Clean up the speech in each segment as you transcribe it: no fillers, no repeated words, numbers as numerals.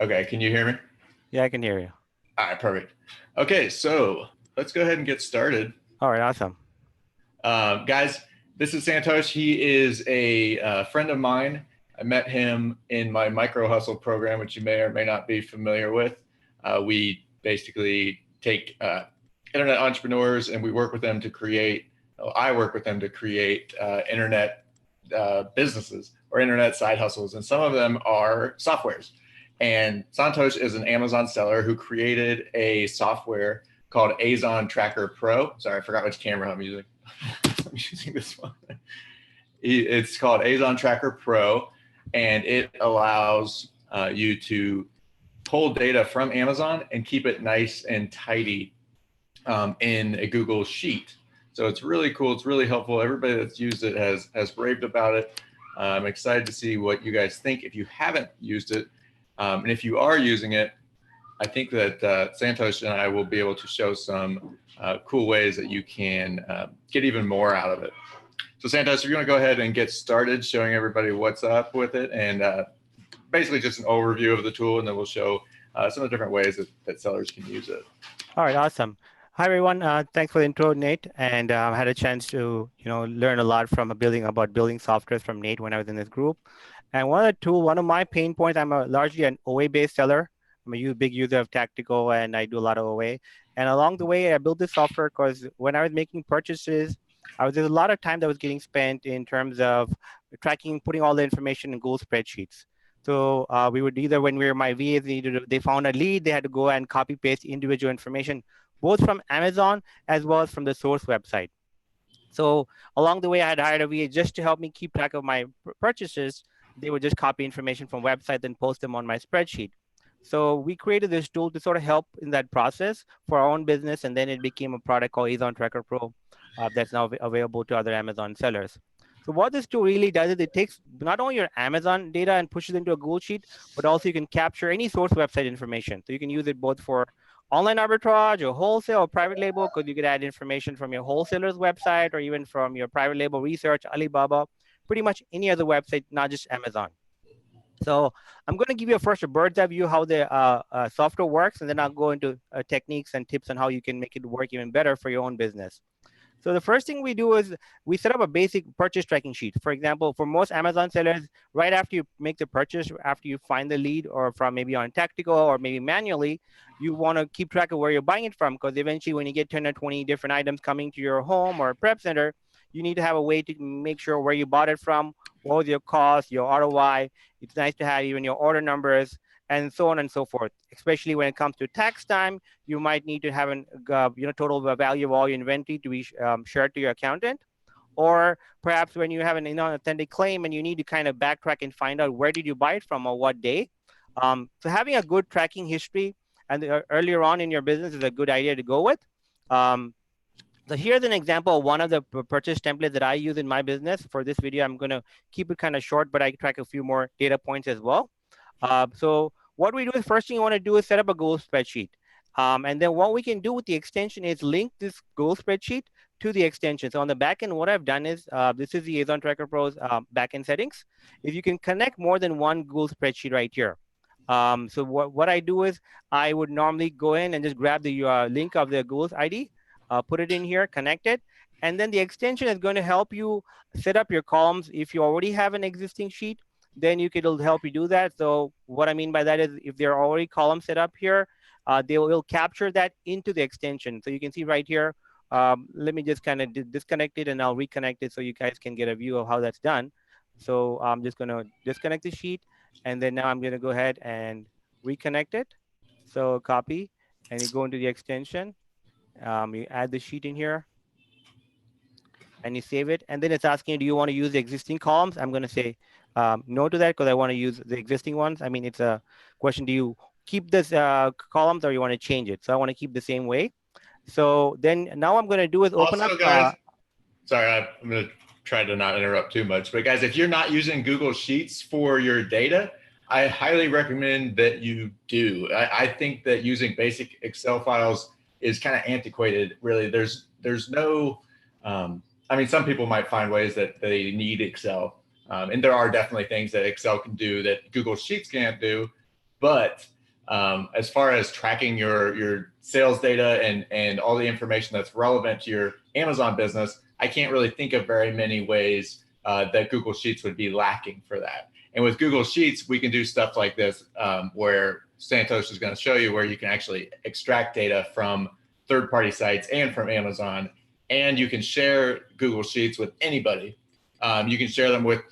Okay, can you hear me? Yeah, I can hear you. All right, perfect. Okay, so let's go ahead and get started. All right, awesome. Guys, this is Santosh. He is a friend of mine. I met him in my micro hustle program, which you may or may not be familiar with. We basically take internet entrepreneurs and we work with them to create, I work with them to create internet businesses or internet side hustles. And some of them are softwares. And Santosh is an Amazon seller who created a software called AZON Tracker Pro. Sorry, I forgot which camera I'm using. I'm using this one. It's called AZON Tracker Pro, and it allows you to pull data from Amazon and keep it nice and tidy in a Google Sheet. So it's really cool. It's really helpful. Everybody that's used it has raved about it. I'm excited to see what you guys think if you haven't used it. And if you are using it, I think that Santosh and I will be able to show some cool ways that you can get even more out of it. So Santosh, if you want to go ahead and get started showing everybody what's up with it and basically just an overview of the tool, and then we'll show some of the different ways that sellers can use it. All right, awesome. Hi everyone. Thanks for the intro, Nate. And I had a chance to learn a lot from building software from Nate when I was in this group. And one of my pain points, I'm largely an OA based seller. I'm a big user of Tactical, and I do a lot of OA. And along the way, I built this software because when I was making purchases, there's a lot of time that was getting spent in terms of tracking, putting all the information in Google spreadsheets. So we would either, when we were my VAs, they found a lead, they had to go and copy paste individual information, both from Amazon as well as from the source website. So along the way, I had hired a VA just to help me keep track of my purchases. They would just copy information from website and post them on my spreadsheet. So we created this tool to sort of help in that process for our own business, and then it became a product called AZON Tracker Pro that's now available to other Amazon sellers. So what this tool really does is it takes not only your Amazon data and pushes it into a Google Sheet, but also you can capture any source website information. So you can use it both for online arbitrage or wholesale or private label, because you could add information from your wholesaler's website or even from your private label research, Alibaba, pretty much any other website, not just Amazon. So I'm going to give you first a bird's eye view how the software works, and then I'll go into techniques and tips on how you can make it work even better for your own business. So the first thing we do is we set up a basic purchase tracking sheet. For example, for most Amazon sellers, right after you make the purchase, after you find the lead, or from maybe on Tactical or maybe manually, you want to keep track of where you're buying it from, because eventually when you get 10 or 20 different items coming to your home or prep center, you need to have a way to make sure where you bought it from, what was your cost, your ROI. It's nice to have even your order numbers and so on and so forth. Especially when it comes to tax time, you might need to have an total value of all your inventory to be shared to your accountant. Or perhaps when you have an inauthentic claim and you need to kind of backtrack and find out where did you buy it from or what day. So having a good tracking history and earlier on in your business is a good idea to go with. So here's an example of one of the purchase templates that I use in my business. For this video, I'm going to keep it kind of short, but I track a few more data points as well. So what we do is, first thing you want to do is set up a Google spreadsheet. And then what we can do with the extension is link this Google spreadsheet to the extension. So on the back end, what I've done is, this is the AZON Tracker Pro's backend settings. If you can connect more than one Google spreadsheet right here. So what I do is I would normally go in and just grab the link of the Google's ID, put it in here, connect it. And then the extension is going to help you set up your columns. If you already have an existing sheet, then it'll help you do that. So what I mean by that is, if there are already columns set up here, they will capture that into the extension. So you can see right here, let me just kind of disconnect it and I'll reconnect it so you guys can get a view of how that's done. So I'm just going to disconnect the sheet, and then now I'm going to go ahead and reconnect it. So copy, and you go into the extension. You add the sheet in here, and you save it. And then it's asking you, do you want to use the existing columns? I'm going to say no to that, because I want to use the existing ones. I mean, it's a question, do you keep this columns or you want to change it? So I want to keep the same way. So then now I'm going to do is open also, up. Guys, sorry, I'm going to try to not interrupt too much. But guys, if you're not using Google Sheets for your data, I highly recommend that you do. I think that using basic Excel files is kind of antiquated. Really, there's no. I mean, some people might find ways that they need Excel, and there are definitely things that Excel can do that Google Sheets can't do. But as far as tracking your sales data and all the information that's relevant to your Amazon business, I can't really think of very many ways that Google Sheets would be lacking for that. And with Google Sheets, we can do stuff like this, where Santosh is going to show you where you can actually extract data from third-party sites and from Amazon, and you can share Google Sheets with anybody. You can share them with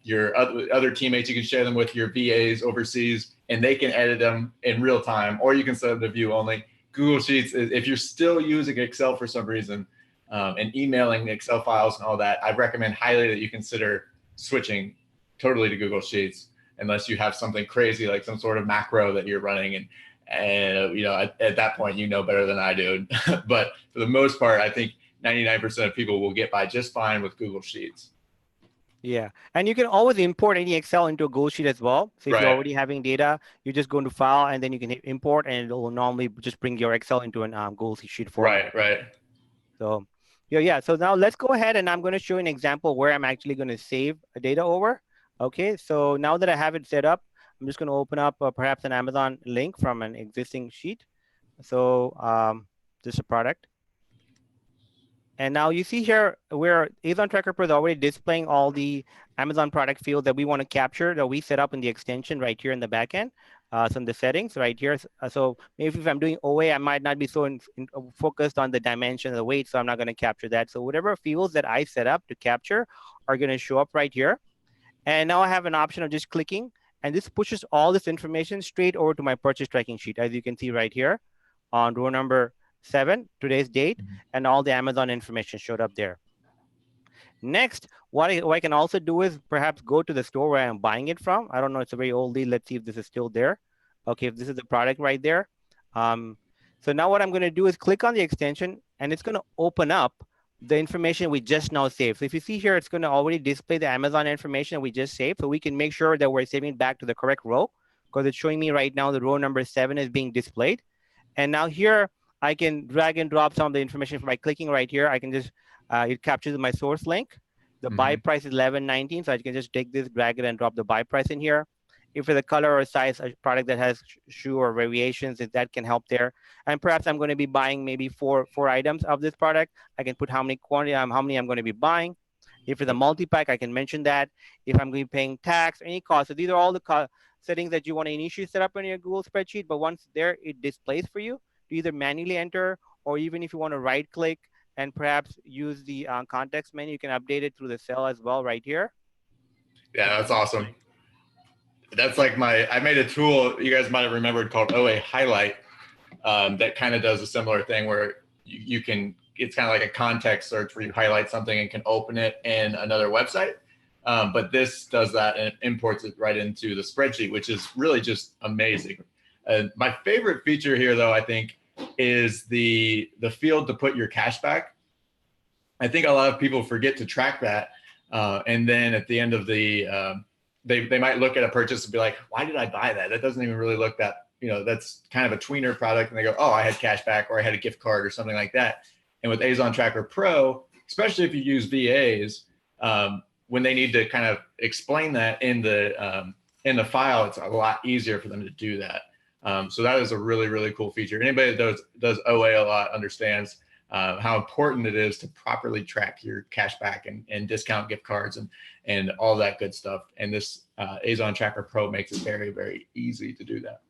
your other teammates. You can share them with your VAs overseas, and they can edit them in real time, or you can set them to view only. Google Sheets, if you're still using Excel for some reason and emailing Excel files and all that, I recommend highly that you consider switching totally to Google Sheets, unless you have something crazy like some sort of macro that you're running. And you know, at that point, you know better than I do. But for the most part, I think 99% of people will get by just fine with Google Sheets. Yeah, and you can always import any Excel into a Google Sheet as well. So if Right. you're already having data, you just go into File, and then you can hit Import, and it will normally just bring your Excel into an Google Sheet format. Right. So yeah. So now let's go ahead, and I'm going to show you an example where I'm actually going to save a data over. Okay, so now that I have it set up, I'm just going to open up perhaps an Amazon link from an existing sheet. So this is a product. And now you see here where AZON Tracker Pro is already displaying all the Amazon product fields that we want to capture that we set up in the extension right here in the backend. So in the settings right here. So maybe if I'm doing OA, I might not be so focused on the dimension of the weight, so I'm not going to capture that. So whatever fields that I set up to capture are going to show up right here. And now I have an option of just clicking, and this pushes all this information straight over to my purchase tracking sheet, as you can see right here on row number 7, today's date, and all the Amazon information showed up there. Next, what I can also do is perhaps go to the store where I'm buying it from. I don't know, it's a very old lead. Let's see if this is still there. Okay, if this is the product right there. So now what I'm going to do is click on the extension, and it's going to open up the information we just now saved. So if you see here, it's going to already display the Amazon information we just saved. So we can make sure that we're saving back to the correct row, because it's showing me right now the row number 7 is being displayed. And now here, I can drag and drop some of the information by clicking right here. I can just, it captures my source link. The buy price is $11.19. So I can just take this, drag it, and drop the buy price in here. If it's a color or size, a product that has shoe or variations, that can help there. And perhaps I'm going to be buying maybe four items of this product. I can put how many I'm going to be buying. If it's a multi-pack, I can mention that. If I'm going to be paying tax, any cost. So these are all the settings that you want to initially set up in your Google spreadsheet. But once there, it displays for you to either manually enter, or even if you want to right click and perhaps use the context menu, you can update it through the cell as well right here. Yeah, that's awesome. That's like I made a tool you guys might have remembered called OA Highlight that kind of does a similar thing where you can, it's kind of like a context search where you highlight something and can open it in another website. But this does that and imports it right into the spreadsheet, which is really just amazing. My favorite feature here, though, I think, is the field to put your cash back. I think a lot of people forget to track that. And then at the end of the, they might look at a purchase and be like, why did I buy that? That doesn't even really look that, that's kind of a tweener product. And they go, oh, I had cash back, or I had a gift card or something like that. And with AZON Tracker Pro, especially if you use VAs, when they need to kind of explain that in the file, it's a lot easier for them to do that. So that is a really, really cool feature. Anybody that does OA a lot understands how important it is to properly track your cash back and discount gift cards and all that good stuff. And this AZON Tracker Pro makes it very, very easy to do that.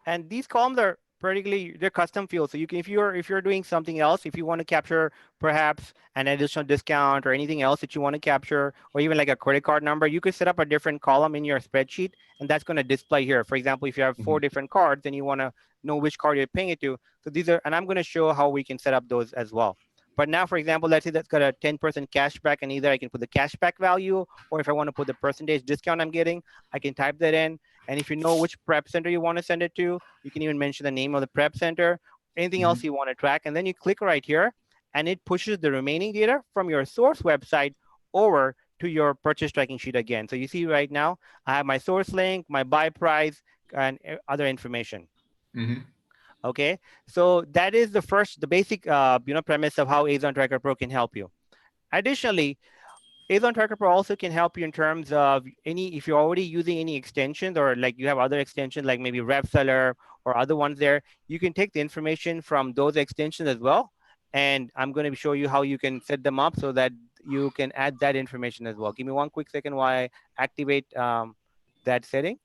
And these columns are they're custom fields. So you can, if you're doing something else, if you want to capture perhaps an additional discount or anything else that you want to capture, or even like a credit card number, you could set up a different column in your spreadsheet, and that's going to display here. For example, if you have 4 different cards and you want to know which card you're paying it to. So these are, and I'm going to show how we can set up those as well. But now, for example, let's say that's got a 10% cash back, and either I can put the cash back value, or if I want to put the percentage discount I'm getting, I can type that in. And if you know which prep center you want to send it to, you can even mention the name of the prep center, anything else you want to track. And then you click right here, and it pushes the remaining data from your source website over to your purchase tracking sheet again. So you see right now, I have my source link, my buy price, and other information. Okay, so that is the basic premise of how AZON Tracker Pro can help you. Additionally, AZON Tracker Pro also can help you in terms of if you're already using any extensions or like you have other extensions like maybe RevSeller or other ones there, you can take the information from those extensions as well. And I'm going to show you how you can set them up so that you can add that information as well. Give me one quick second while I activate that setting.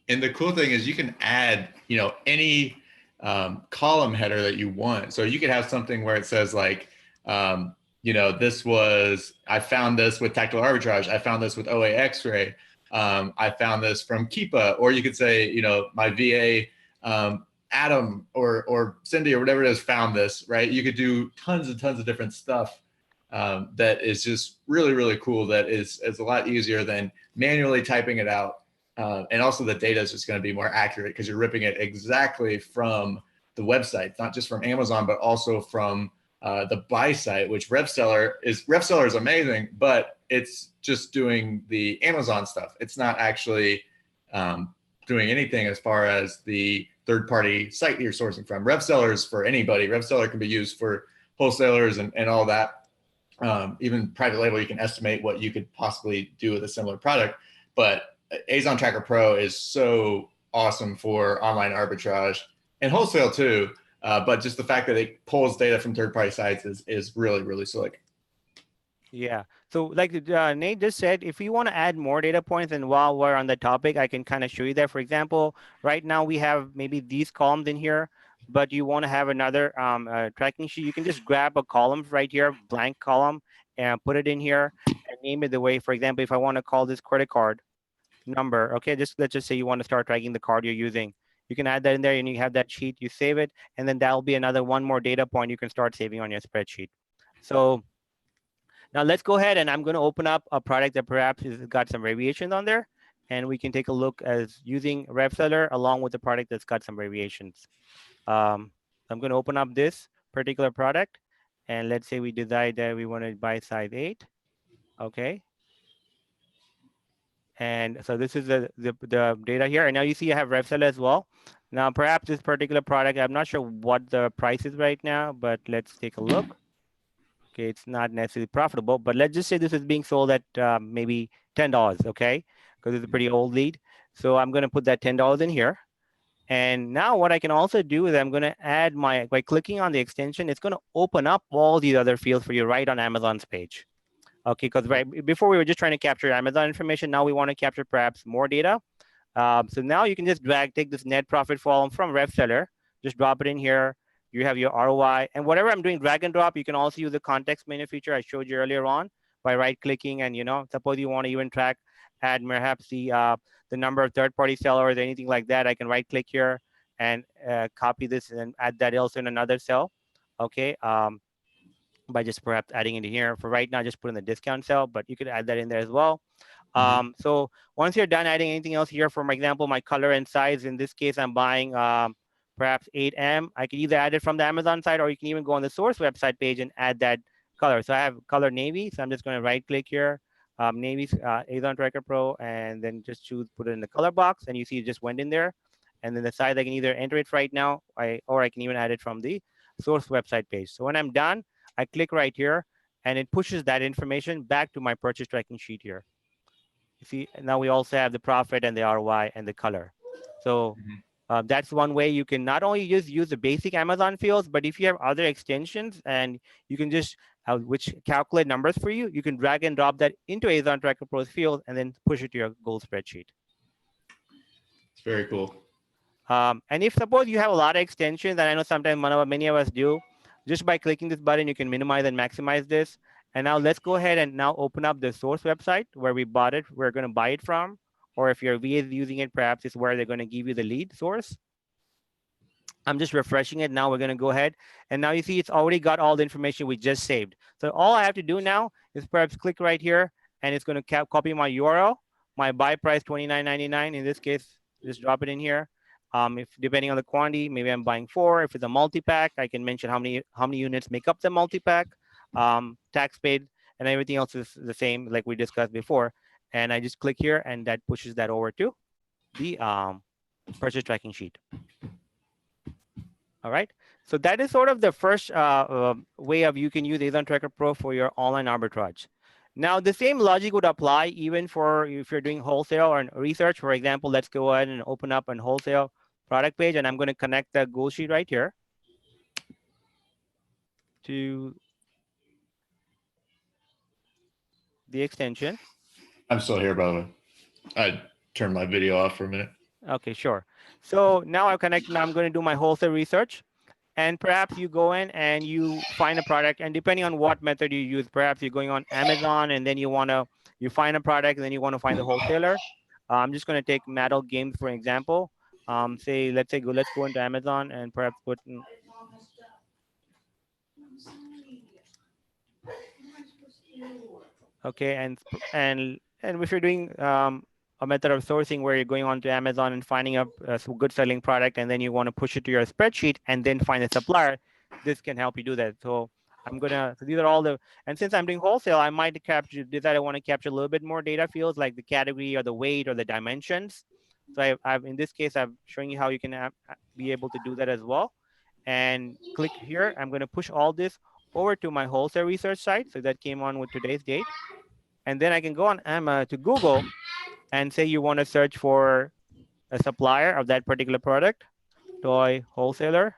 And the cool thing is you can add, any column header that you want. So you could have something where it says like, I found this with tactile arbitrage. I found this with OA X-ray. I found this from Keepa. Or you could say, my VA Adam or Cindy or whatever it is found this, right? You could do tons and tons of different stuff that is just really, really cool. That is a lot easier than manually typing it out. And also the data is just going to be more accurate because you're ripping it exactly from the website, not just from Amazon, but also from the buy site, which RevSeller is amazing, but it's just doing the Amazon stuff. It's not actually doing anything as far as the third-party site you're sourcing from. RevSeller is for anybody. RevSeller can be used for wholesalers and all that. Even private label, you can estimate what you could possibly do with a similar product. But AZON Tracker Pro is so awesome for online arbitrage and wholesale too. But just the fact that it pulls data from third-party sites is really, really slick. Yeah. So like Nate just said, if you want to add more data points, and while we're on the topic, I can kind of show you that. For example, right now we have maybe these columns in here, but you want to have another tracking sheet. You can just grab a column right here, blank column, and put it in here and name it the way. For example, if I want to call this credit card number, okay, let's just say you want to start tracking the card you're using. You can add that in there and you have that sheet, you save it, and then that'll be one more data point you can start saving on your spreadsheet. So now let's go ahead and I'm going to open up a product that perhaps has got some variations on there, and we can take a look as using RevSeller along with the product that's got some variations. I'm going to open up this particular product, and let's say we decide that we want to buy size 8. Okay. And so this is the data here. And now you see I have RevSeller as well. Now, perhaps this particular product, I'm not sure what the price is right now, but let's take a look. Okay, it's not necessarily profitable, but let's just say this is being sold at maybe $10, okay? Because it's a pretty old lead. So I'm going to put that $10 in here. And now what I can also do is I'm going to add by clicking on the extension, it's going to open up all these other fields for you right on Amazon's page. Okay, because before we were just trying to capture Amazon information. Now we want to capture perhaps more data. So now you can just take this net profit column from RevSeller, just drop it in here. You have your ROI, and whatever I'm doing drag and drop, you can also use the context menu feature I showed you earlier on by right clicking, and suppose you want to even add perhaps the number of third-party sellers or anything like that. I can right click here and copy this and add that also in another cell. Okay. By just perhaps adding it in here. For right now, just put in the discount cell, but you could add that in there as well. So once you're done adding anything else here, for example, my color and size, in this case, I'm buying perhaps 8M. I can either add it from the Amazon side, or you can even go on the source website page and add that color. So I have color navy. So I'm just going to right click here, navy, AZON Tracker Pro, and then just put it in the color box. And you see it just went in there. And then the size, I can either enter it right now, or I can even add it from the source website page. So when I'm done, I click right here, and it pushes that information back to my purchase tracking sheet here. You see, now we also have the profit and the ROI and the color. So that's one way you can not only just use the basic Amazon fields, but if you have other extensions and you can just which calculate numbers for you, you can drag and drop that into AZON Tracker Pro's field and then push it to your goal spreadsheet. It's very cool. And if suppose you have a lot of extensions, and I know sometimes many of us do, just by clicking this button, you can minimize and maximize this. And now let's go ahead and now open up the source website where we bought it, we're going to buy it from. Or if your VA is using it, perhaps it's where they're going to give you the lead source. I'm just refreshing it. Now we're going to go ahead. And now you see it's already got all the information we just saved. So all I have to do now is perhaps click right here, and it's going to copy my URL, my buy price $29.99. In this case, just drop it in here. If depending on the quantity, maybe I'm buying 4. If it's a multi-pack, I can mention how many units make up the multi-pack, tax paid, and everything else is the same like we discussed before. And I just click here, and that pushes that over to the purchase tracking sheet. All right. So that is sort of the first way of you can use AZON Tracker Pro for your online arbitrage. Now, the same logic would apply even for if you're doing wholesale or research. For example, let's go ahead and open up a wholesale product page, and I'm going to connect the Google Sheet right here to the extension. I'm still here, by the way. I turned my video off for a minute. Okay, sure. So now I'm connected. Now I'm going to do my wholesale research. And perhaps you go in and you find a product, and depending on what method you use, perhaps you're going on Amazon and then you find a product and then you want to find the wholesaler. I'm just going to take Metal Games for example. Let's go into Amazon and perhaps put in, okay, and if you're doing a method of sourcing where you're going on to Amazon and finding a good selling product, and then you want to push it to your spreadsheet and then find a supplier, this can help you do that. So these are all and since I'm doing wholesale, I might decide I want to capture a little bit more data fields like the category or the weight or the dimensions. So I've in this case, I'm showing you how you can be able to do that as well. And click here. I'm going to push all this over to my wholesale research site. So that came on with today's date. And then I can go on to Google and say you want to search for a supplier of that particular product, toy wholesaler.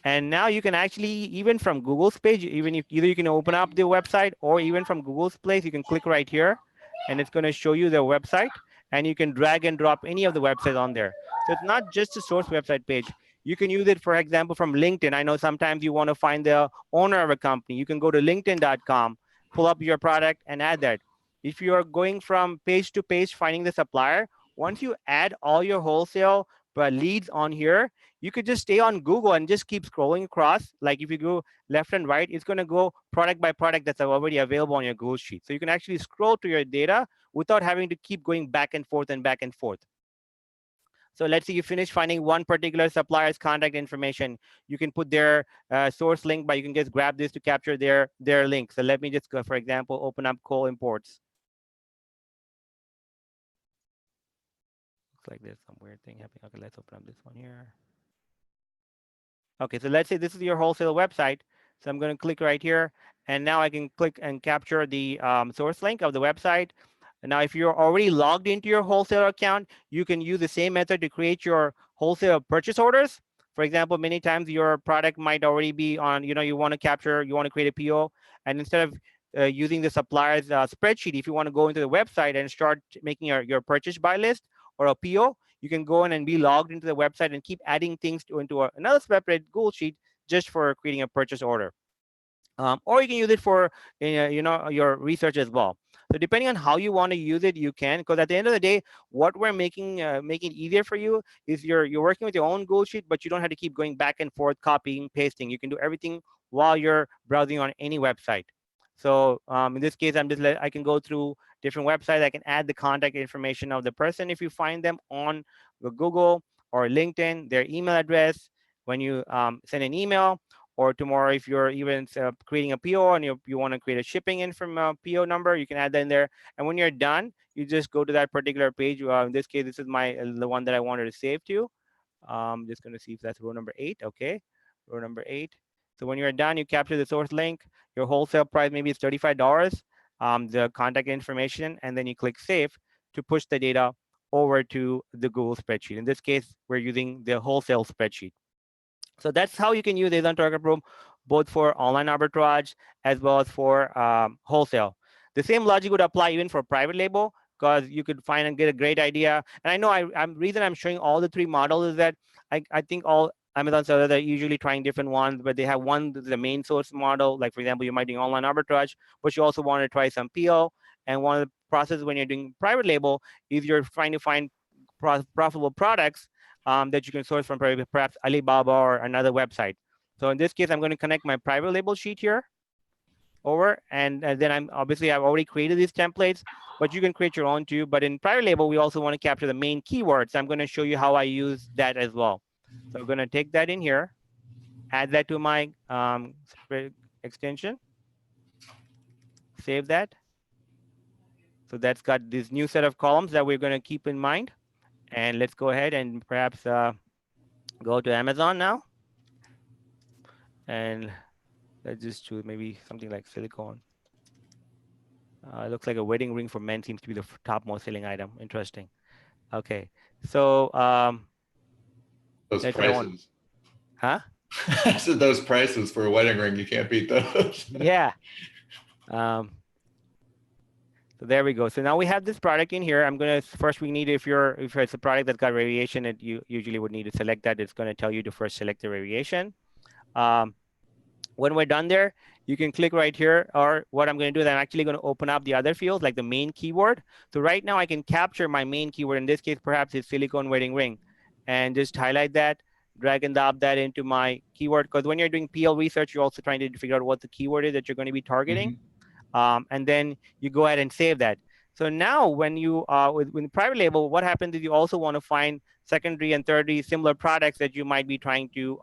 And now you can actually, even from Google's page, even if either you can open up the website or even from Google's place, you can click right here and it's going to show you the website, and you can drag and drop any of the websites on there. So it's not just a source website page. You can use it, for example, from LinkedIn. I know sometimes you want to find the owner of a company. You can go to linkedin.com, pull up your product and add that. If you are going from page to page finding the supplier, once you add all your wholesale leads on here, you could just stay on Google and just keep scrolling across. Like if you go left and right, it's going to go product by product that's already available on your Google Sheet. So you can actually scroll to your data without having to keep going back and forth and back and forth. So let's say you finish finding one particular supplier's contact information. You can put their source link, but you can just grab this to capture their link. So let me just go, for example, open up Coal Imports. Looks like there's some weird thing happening. Okay, let's open up this one here. Okay, so let's say this is your wholesale website. So I'm going to click right here, and now I can click and capture the source link of the website. And now, if you're already logged into your wholesaler account, you can use the same method to create your wholesale purchase orders. For example, many times your product might already be on, you want to create a PO, and instead of using the supplier's spreadsheet, if you want to go into the website and start making your purchase buy list or a PO, you can go in and be logged into the website and keep adding things into another separate Google Sheet just for creating a purchase order. Or you can use it for your research as well. So depending on how you want to use it, you can, because at the end of the day, what we're making it easier for you is you're working with your own Google Sheet, but you don't have to keep going back and forth, copying, pasting. You can do everything while you're browsing on any website. So in this case, I can go through different websites. I can add the contact information of the person if you find them on Google or LinkedIn, their email address when you send an email, or tomorrow if you're even creating a PO and you want to create a shipping in from a PO number, you can add that in there. And when you're done, you just go to that particular page. In this case, this is the one that I wanted to save to. Just going to see if that's row number 8. Okay, row number 8. So when you're done, you capture the source link. Your wholesale price maybe is $35. The contact information, and then you click save to push the data over to the Google spreadsheet. In this case, we're using the wholesale spreadsheet. So that's how you can use AZON Tracker Pro, both for online arbitrage as well as for wholesale. The same logic would apply even for private label, because you could find and get a great idea. And I know reason I'm showing all the 3 models is that I think all Amazon sellers are usually trying different ones, but they have one that's the main source model. Like for example, you might do online arbitrage, but you also want to try some PO. And one of the processes when you're doing private label is you're trying to find profitable products that you can source from perhaps Alibaba or another website. So in this case, I'm going to connect my private label sheet here over, and then I've already created these templates, but you can create your own too. But in private label, we also want to capture the main keywords. I'm going to show you how I use that as well. So I'm going to take that in here, add that to my extension, save that. So that's got this new set of columns that we're going to keep in mind. And let's go ahead and perhaps Go to Amazon now. And let's just choose maybe something like silicone. It looks like a wedding ring for men seems to be the topmost selling item. Interesting. Okay. So Those let's say I want, prices. huh? I said those prices for a wedding ring, you can't beat those. Yeah. Um, so there we go. So now we have this product in here. I'm gonna first we need if it's a product that's got variation, it you usually would need to select that. It's gonna tell you to first select the variation. Um, when we're done there, you can click right here, or what I'm going to do is I'm actually going to open up the other fields like the main keyword. So right now I can capture my main keyword. In this case, perhaps it's silicone wedding ring, and just highlight that, drag and drop that into my keyword. Because when you're doing PL research, you're also trying to figure out what the keyword is that you're going to be targeting. And then you go ahead and save that. So now when you with private label, what happens is you also want to find secondary and thirdary similar products that you might be trying to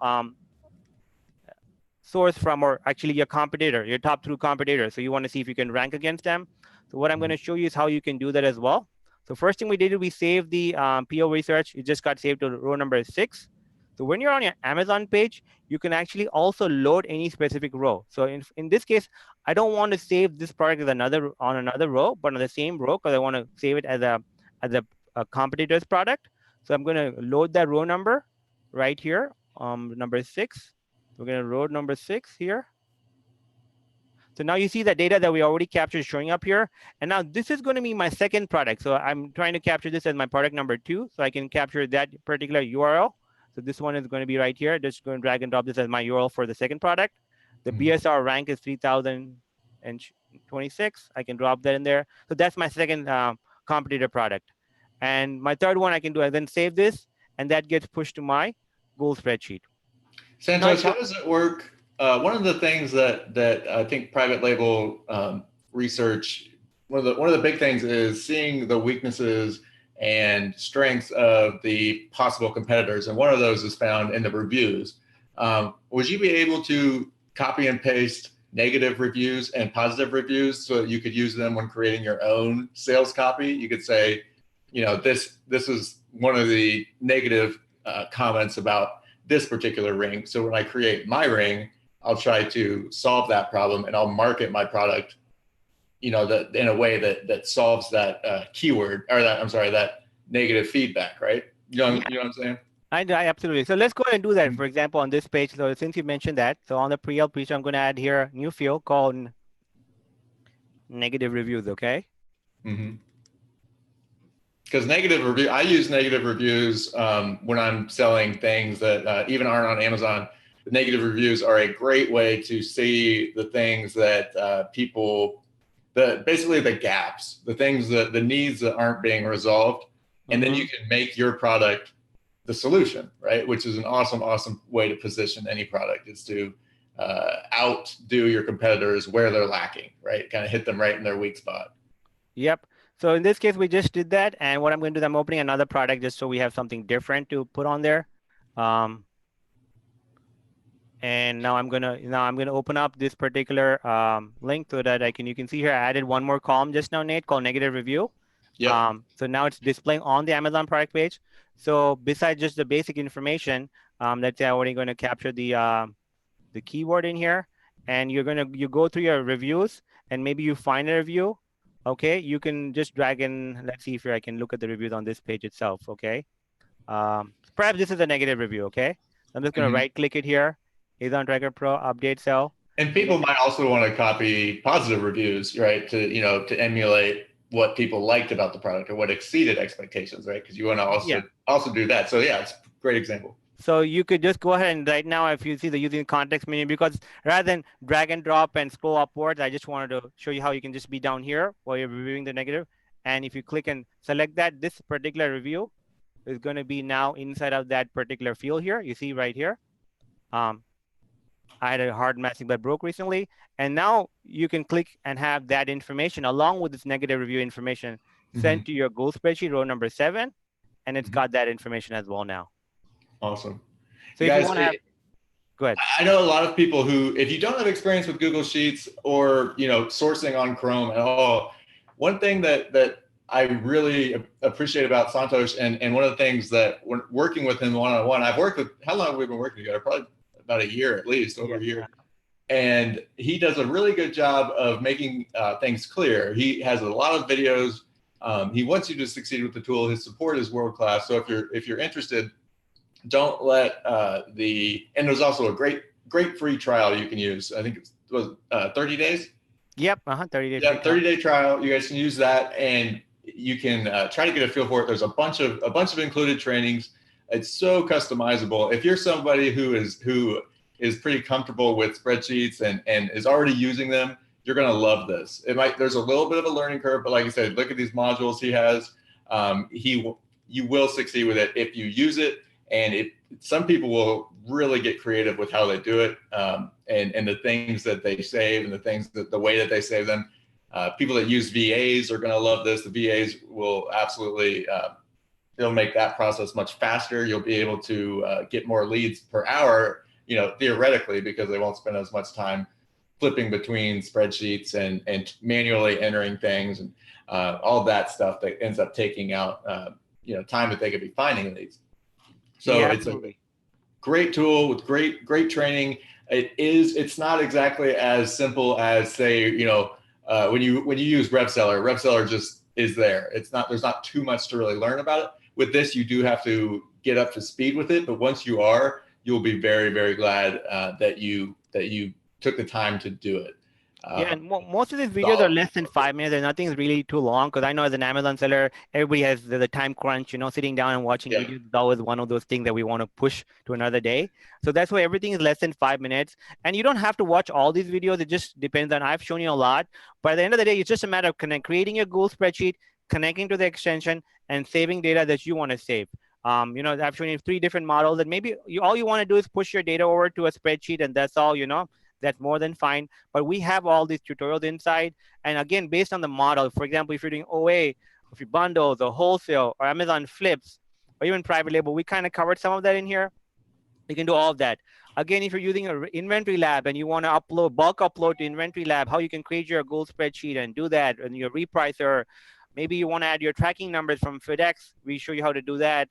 source from, or actually your competitor, your top 2 competitors. So you want to see if you can rank against them. So what I'm going to show you is how you can do that as well. So first thing we did is we saved the PO research. It just got saved to row number 6. So when you're on your Amazon page, you can actually also load any specific row. So in this case, I don't want to save this product as on another row, but on the same row, because I want to save it as a competitor's product. So I'm going to load that row number right here, number 6. We're going to row number 6 here. So now you see the data that we already captured showing up here. And now this is going to be my second product. So I'm trying to capture this as my product number 2. So I can capture that particular URL. So this one is going to be right here. Just going to drag and drop this as my URL for the second product. The BSR rank is 3026. I can drop that in there. So that's my second competitor product. And my third one I can do, I then save this, and that gets pushed to my Google spreadsheet. Santos, how does it work? One of the things that I think private label research, one of the big things is seeing the weaknesses and strengths of the possible competitors, and one of those is found in the reviews. Would you be able to copy and paste negative reviews and positive reviews so that you could use them when creating your own sales copy? You could say, this is one of the negative comments about this particular ring. So when I create my ring, I'll try to solve that problem, and I'll market my product, in a way that solves that keyword, or that negative feedback, right? You know what I'm saying? I absolutely. So let's go ahead and do that. For example, on this page, so since you mentioned that, so on the pre-L page, I'm going to add here a new field called negative reviews, okay? Because I use negative reviews when I'm selling things that even aren't on Amazon. The negative reviews are a great way to see the things that basically the gaps, the things the needs that aren't bein resolved. And then you can make your product the solution, right? Which is an awesome way to position any product, is to outdo your competitors where they're lacking, right? Kind of hit them right in their weak spot. Yep. So in this case, we just did that. And what I'm going to do, I'm opening another product just so we have something different to put on there. And now I'm gonna open up this particular link so that you can see here, I added one more column just now, Nate, called negative review. Yep. So now it's displaying on the Amazon product page. So besides just the basic information, let's say I'm already going to capture the keyword in here, and you go through your reviews, and maybe you find a review. Okay, you can just drag in. Let's see if I can look at the reviews on this page itself. Okay, perhaps this is a negative review. Okay, I'm just going to right click it here. AZON Tracker Pro update cell. And people might also want to copy positive reviews, right? To emulate what people liked about the product or what exceeded expectations, right? Because you want to also do that. So yeah, it's a great example. So you could just go ahead and right now, if you see the using context menu, because rather than drag and drop and scroll upwards, I just wanted to show you how you can just be down here while you're reviewing the negative. And if you click and select that, this particular review is going to be now inside of that particular field here. You see right here. I had a hard masking that broke recently. And now you can click and have that information along with this negative review information sent to your Google spreadsheet, row number 7. And it's got that information as well now. Awesome. So if you want to have, go ahead. I know a lot of people who, if you don't have experience with Google Sheets or, sourcing on Chrome at all, one thing that I really appreciate about Santosh, and one of the things that when working with him one-on-one, I've worked with, how long have we been working together? Probably about a year at least, over Yeah. a year. And he does a really good job of making things clear. He has a lot of videos. He wants you to succeed with the tool. His support is world class. So if you're interested, don't let and there's also a great free trial you can use. I think it was 30 days. Yep. 30-day free Yeah, trial. 30-day trial. You guys can use that, and you can try to get a feel for it. There's a bunch of included trainings. It's so customizable. If you're somebody who is pretty comfortable with spreadsheets and is already using them, you're going to love this. There's a little bit of a learning curve, but like I said, look at these modules he has. You will succeed with it if you use it. And some people will really get creative with how they do it, and the things that they save and the way that they save them. People that use VAs are going to love this. The VAs will absolutely, it'll make that process much faster. You'll be able to get more leads per hour, theoretically, because they won't spend as much time flipping between spreadsheets and manually entering things and all that stuff that ends up taking out, time that they could be finding leads. So Yeah, it's absolutely. a great tool with great training. It's not exactly as simple as, say, when you use RevSeller just is there. There's not too much to really learn about it. With this, you do have to get up to speed with it, but once you are, you'll be very, very glad that you took the time to do it. Yeah, and most of these videos are less than 5 minutes. There's nothing really too long, because I know as an Amazon seller, everybody has the time crunch. Sitting down and watching videos is always one of those things that we want to push to another day. So that's why everything is less than 5 minutes. And you don't have to watch all these videos. It just depends on, I've shown you a lot. But at the end of the day, it's just a matter of creating your Google spreadsheet, connecting to the extension, and saving data that you want to save. I've shown you 3 different models, and maybe all you want to do is push your data over to a spreadsheet, and that's all. That's more than fine. But we have all these tutorials inside. And again, based on the model, for example, if you're doing OA, if you bundles or wholesale or Amazon flips, or even private label, we kind of covered some of that in here. You can do all of that. Again, if you're using an inventory lab and you want to bulk upload to inventory lab, how you can create your Google spreadsheet and do that, and your repricer. Maybe you want to add your tracking numbers from FedEx. We show you how to do that.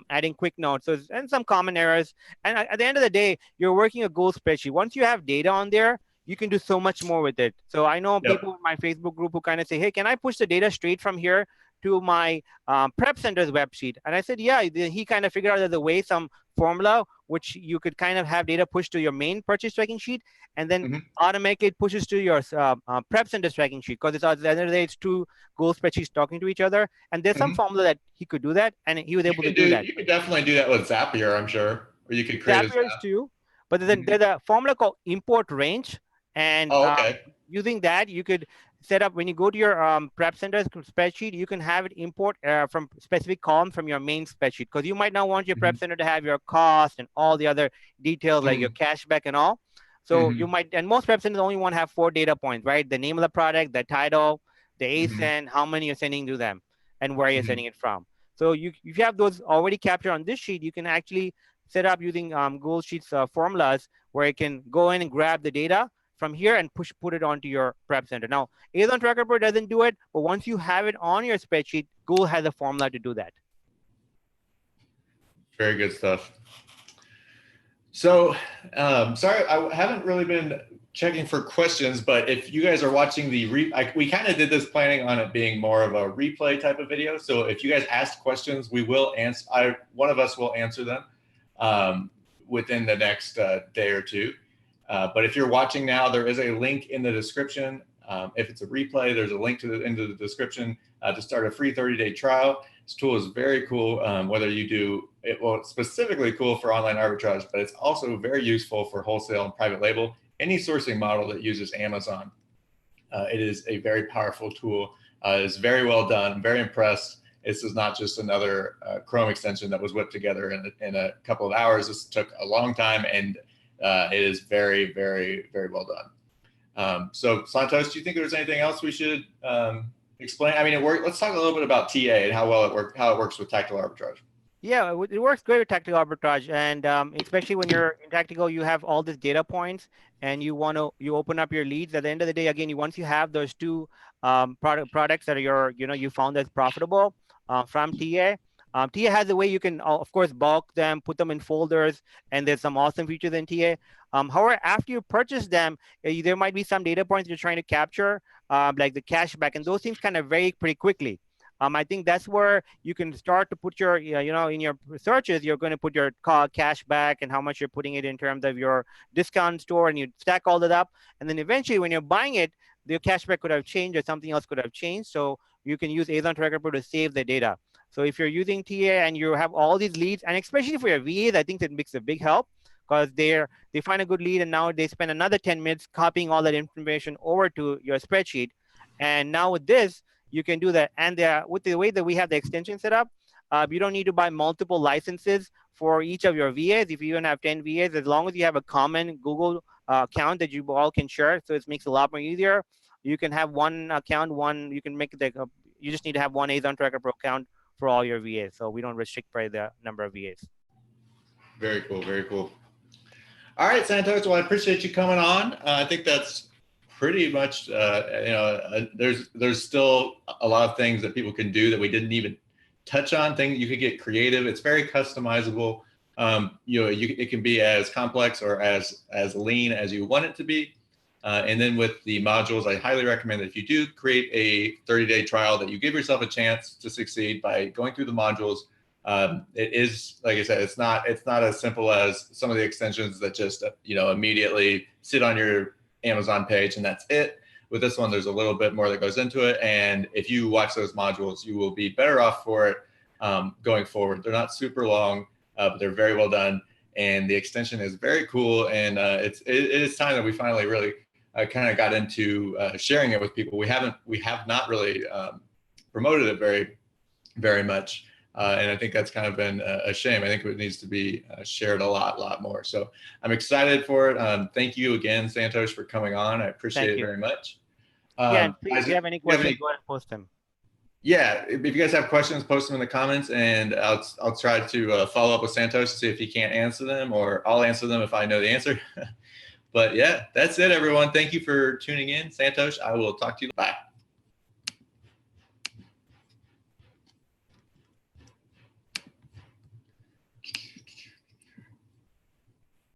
Adding quick notes, and some common errors. And at the end of the day, you're working a Google spreadsheet. Once you have data on there, you can do so much more with it. So I know people in my Facebook group who kind of say, hey, can I push the data straight from here to my prep center's web sheet? And I said, yeah. He kind of figured out there's a way, some formula, which you could kind of have data pushed to your main purchase tracking sheet, and then automatically it pushes to your prep center tracking sheet, because at the end of the day, it's 2 Google spreadsheets talking to each other. And there's some formula that he could do that, and he was able to do that. You could definitely do that with Zapier, I'm sure, or you could create Zapier too. But then there's a formula called import range, and using that, you could set up, when you go to your prep center spreadsheet, you can have it import from specific column from your main spreadsheet, because you might not want your prep center to have your cost and all the other details like your cashback and all. So you might, and most prep centers only want to have 4 data points, right? The name of the product, the title, the AZON, how many you're sending to them, and where you're sending it from. So if you have those already captured on this sheet, you can actually set up using Google Sheets formulas, where it can go in and grab the data from here and put it onto your prep center. Now, AZON Tracker Pro doesn't do it, but once you have it on your spreadsheet, Google has a formula to do that. Very good stuff. So, sorry, I haven't really been checking for questions, but if you guys are watching we kind of did this planning on it being more of a replay type of video. So if you guys ask questions, we will answer. One of us will answer them within the next day or two. But if you're watching now, there is a link in the description. If it's a replay, there's a link into the description to start a free 30-day trial. This tool is very cool, whether you do it. Well, it's specifically cool for online arbitrage, but it's also very useful for wholesale and private label. Any sourcing model that uses Amazon. It is a very powerful tool. It's very well done. I'm very impressed. This is not just another Chrome extension that was whipped together in a couple of hours. This took a long time, and it is very, very, very well done. So Santosh, do you think there's anything else we should explain? I mean, let's talk a little bit about TA and how it works with tactical arbitrage. Yeah, it works great with tactical arbitrage, and especially when you're in tactical, you have all these data points, and you open up your leads. At the end of the day, again, once you have those 2 products that are you found as profitable from TA. TA has a way you can, of course, bulk them, put them in folders, and there's some awesome features in TA. However, after you purchase them, there might be some data points you're trying to capture, like the cashback, and those things kind of vary pretty quickly. I think that's where you can start to put your, in your searches, you're going to put your cash back and how much you're putting it in terms of your discount store, and you stack all that up. And then eventually when you're buying it, the cashback could have changed or something else could have changed. So you can use AZON Tracker Pro to save the data. So if you're using TA and you have all these leads, and especially for your VAs, I think that makes a big help, because they find a good lead and now they spend another 10 minutes copying all that information over to your spreadsheet. And now with this, you can do that. And with the way that we have the extension set up, you don't need to buy multiple licenses for each of your VAs. If you even have 10 VAs, as long as you have a common Google account that you all can share, so it makes it a lot more easier. You can have one account, you can make you just need to have one AZON Tracker Pro account for all your VAs. So we don't restrict by the number of VAs. Very cool, very cool. All right, Santosh, well, I appreciate you coming on. I think that's pretty much, there's still a lot of things that people can do that we didn't even touch on. Things you could get creative. It's very customizable. It can be as complex or as lean as you want it to be. And then with the modules, I highly recommend that if you do create a 30-day trial, that you give yourself a chance to succeed by going through the modules. It is, like I said, it's not as simple as some of the extensions that just, immediately sit on your Amazon page and that's it. With this one, there's a little bit more that goes into it. And if you watch those modules, you will be better off for it going forward. They're not super long, but they're very well done. And the extension is very cool. And it is time that we finally really kind of got into sharing it with people. We have not really promoted it very, very much. And I think that's kind of been a shame. I think it needs to be shared a lot more. So I'm excited for it. Thank you again, Santosh, for coming on. I appreciate it very much. Yeah, and please, if you have any questions, go ahead and post them. Yeah, if you guys have questions, post them in the comments, and I'll try to follow up with Santosh to see if he can't answer them, or I'll answer them if I know the answer. But yeah, that's it, everyone. Thank you for tuning in. Santosh, I will talk to you. Bye.